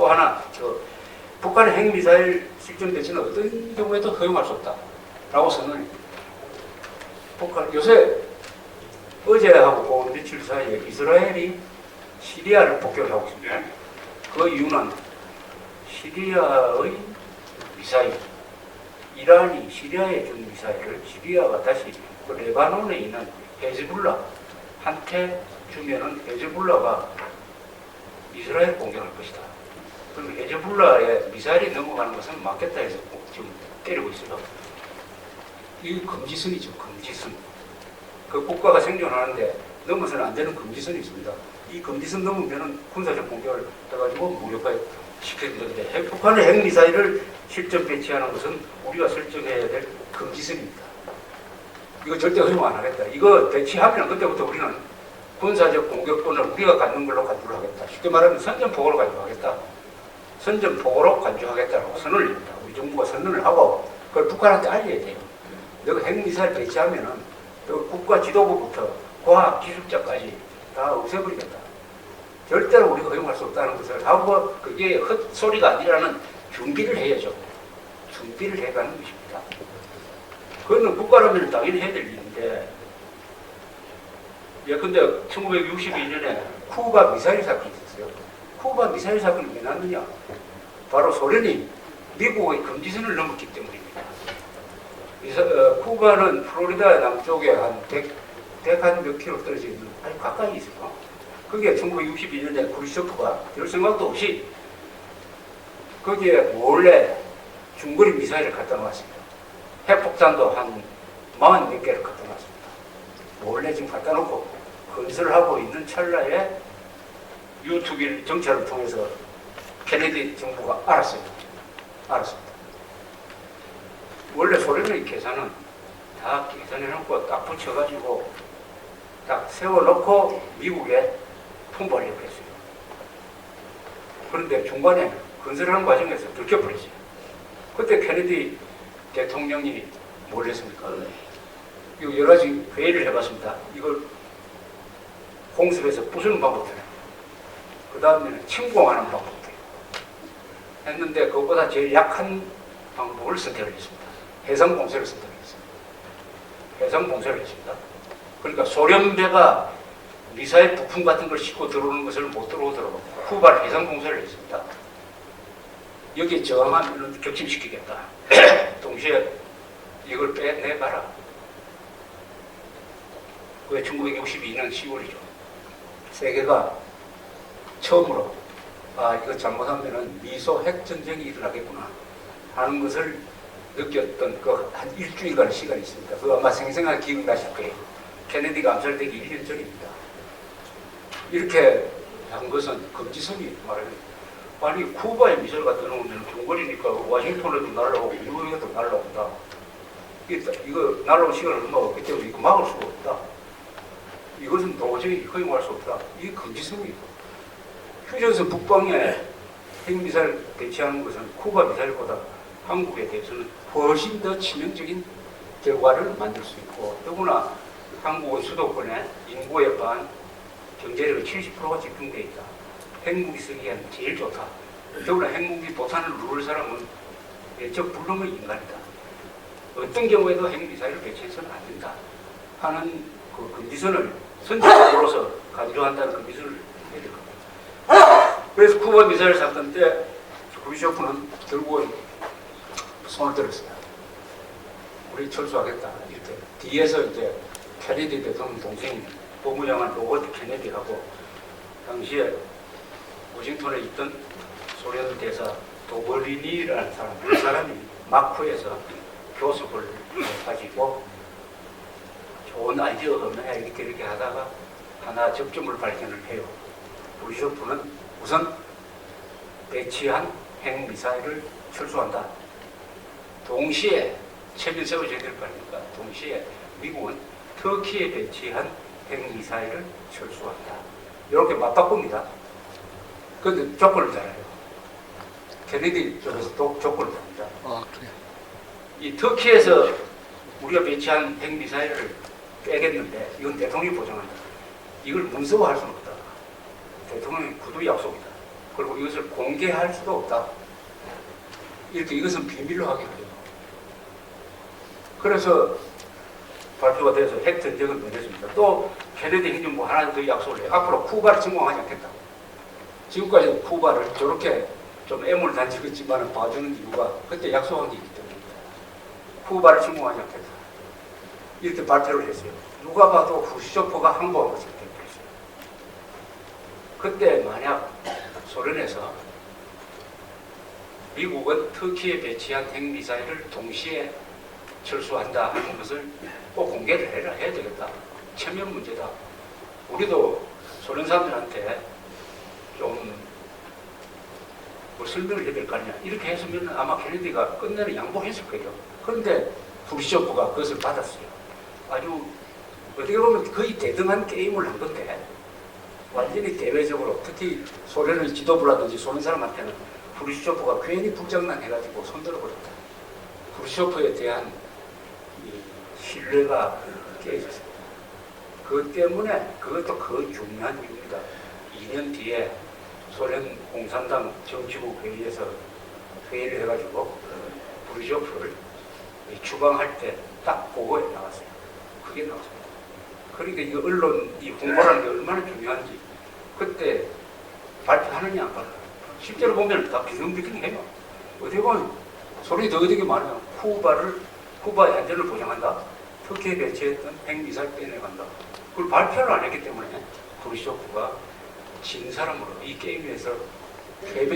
또 하나, 북한의 핵미사일 실전 배치는 어떤 경우에도 허용할 수 없다라고 선언합니다. 북한 요새 어제하고 오늘 며칠 사이에 이스라엘이 시리아를 폭격하고 있습니다. 그 이유는 시리아의 미사일, 이란이 시리아에 준 미사일을 시리아가 다시 그 레바논에 있는 헤즈볼라한테 주면은 헤즈볼라가 이스라엘 공격할 것이다. 그럼 헤즈볼라에 미사일이 넘어가는 것은 막겠다 해서 지금 때리고 있어요. 이 금지선이죠, 금지선. 그 국가가 생존하는데 넘어서는 안 되는 금지선이 있습니다. 이 금지선 넘으면은 군사적 공격을 해가지고 무력화 시키는 건데, 북한의 핵미사일을 실전 배치하는 것은 우리가 설정해야 될 금지선입니다. 이거 절대 허용 안 하겠다. 이거 배치하면 그때부터 우리는 군사적 공격권을 우리가 갖는 걸로 간주를 하겠다. 쉽게 말하면 선전포고로 간주하겠다. 선전포고로 간주하겠다라고 선언을 합니다. 우리 정부가 선언을 하고 그걸 북한한테 알려야 돼요. 너가 핵미사일 배치하면은 국가 지도부부터 과학 기술자까지 다 없애버리겠다. 절대로 우리가 허용할 수 없다는 것을 하고, 그게 헛소리가 아니라는 준비를 해야죠. 준비를 해가는 것입니다. 그거는 국가라면 당연히 해야 될 일인데, 예컨대 1962년에 쿠바 미사일 사건이 있었어요. 쿠바 미사일 사건이 왜 났느냐? 바로 소련이 미국의 금지선을 넘었기 때문입니다. 쿠바는 플로리다 남쪽에 한 100몇 킬로 떨어져 있는 아주 가까이 있어요. 그게 1962년에 크루시초프가 별 생각도 없이 거기에 몰래 중거리 미사일을 갖다 놓았습니다. 핵폭탄도 한 40몇 개를 갖다 놨습니다. 몰래 지금 갖다 놓고 건설하고 있는 찰나에 U-2B 정찰을 통해서 케네디 정부가 알았습니다. 원래 소련의 계산은 다 계산해놓고 딱 붙여가지고 딱 세워놓고 미국에 통보하려고 했어요. 그런데 중간에 건설하는 과정에서 들켜버렸어요. 그때 케네디 대통령이 뭘 했습니까? 이거 여러 가지 회의를 해봤습니다. 이걸 공습해서 부수는 방법도 해요. 그 다음에는 침공하는 방법도 해요. 했는데 그것보다 제일 약한 방법을 선택을 했습니다. 해상봉쇄를 선택했습니다. 해상봉쇄를 했습니다. 그러니까 소련배가 미사일 부품 같은 걸 싣고 들어오는 것을 못 들어오도록 쿠바를 해상봉쇄를 했습니다. 여기에 저항하면 격침시키겠다. 동시에 이걸 빼내봐라. 그게 1962년 10월이죠. 세계가 처음으로 이거 잘못하면 미소 핵전쟁이 일어나겠구나 하는 것을 느꼈던 그 한 일주일간의 시간이 있습니다. 그거 아마 생생하게 기억나실 거예요. 케네디가 암살되기 1년 전입니다. 이렇게 한 것은 금지선이 말해요. 아니 쿠바에 미사일 갖다 놓으면 중거리니까 워싱턴에도 날라오고 뉴욕에도 날라온다. 이거 날라온 시간을 얼마 없기 때문에 이거 막을 수가 없다. 이것은 도저히 허용할 수 없다. 이게 금지선이고, 휴전선 북방에 핵미사일 배치하는 것은 쿠바 미사일보다 한국에 대해서는 훨씬 더 치명적인 결과를 만들 수 있고, 더구나 한국은 수도권에 인구의 반, 경제력의 70%가 집중되어 있다. 핵무기 쓰기에는 제일 좋다. 더구나 핵무기 보탄을 누를 사람은 저 불능의 인간이다. 어떤 경우에도 핵미사일을 배치해서는 안 된다 하는 그 금지선을 선제적으로서 간주한다는 금지선을 내릴 겁니다. 그래서 쿠바 미사일 사건 때 크루시초프는 결국은 손을 들었어요. 우리 철수하겠다. 이렇게 뒤에서 이제 케네디 대통령 동생인 법무장관 로버트 케네디하고 당시에 워싱턴에 있던 소련 대사 도벌리니라는 사람, 그 사람이 마쿠에서 교섭을 가지고 좋은 아이디어가 없느냐 이렇게 하다가 하나 접점을 발견을 해요. 크루시초프는 우선 배치한 핵미사일을 철수한다. 동시에 체면 세워져야 될 거 아닙니까? 동시에 미국은 터키에 배치한 핵미사일을 철수한다. 이렇게 맞바꿉니다. 그런데 조건을 달아요. 케네디 쪽에서 조건을 답니다. 그래. 이 터키에서 우리가 배치한 핵미사일을 빼겠는데 이건 대통령이 보장한다. 이걸 문서화할 수는 없다. 대통령의 구두 약속이다. 그리고 이것을 공개할 수도 없다. 이렇게 이것은 비밀로 하게 돼요. 그래서 발표가 돼서 핵 전쟁을 맺었습니다. 또 케네디 행정부 하나 더 약속을 해요. 앞으로 쿠바를 침공하지 않겠다. 지금까지 쿠바를 저렇게 좀 애물단지겠지만 봐주는 이유가 그때 약속한 게 있기 때문입니다. 쿠바를 침공하지 않겠다. 이렇게 발표를 했어요. 누가 봐도 후르시초프가 항복한 것을 대표했어요. 그때 만약 소련에서 미국은 터키에 배치한 핵미사일을 동시에 철수한다 하는 것을 꼭 공개를 해야 되겠다. 체면 문제다. 우리도 소련 사람들한테 좀 뭐 설명을 해야 될 거 아니냐. 이렇게 했으면 아마 케네디가 끝내는 양보했을 거예요. 그런데 후르시초프가 그것을 받았어요. 아주 어떻게 보면 거의 대등한 게임을 한 건데 완전히 대외적으로 특히 소련의 지도부라든지 소련 사람한테는 후르시초프가 괜히 불장난해가지고 손들어버렸다. 후르시초프에 대한 신뢰가 깨졌습니다. 그것 때문에 그것도 그 중요한 이유입니다. 2년 뒤에 소련 공산당 정치국 회의에서 회의를 해가지고 후르시초프를 추방할 때 딱 보고에 나왔어요. 그게 나왔습니다. 그러니까 이 언론, 이 홍보라는 게 얼마나 중요한지 그때 발표하느냐 안 발표. 실제로 보면 다 비등비등해요. 어떻게 보면 소련이 더 어떻게 많아요. 쿠바의 안전을 보장한다. 터키에 배치했던 핵미사일 빼내간다. 그걸 발표를 안 했기 때문에 후르시초프가 진 사람으로 이 게임에서 패배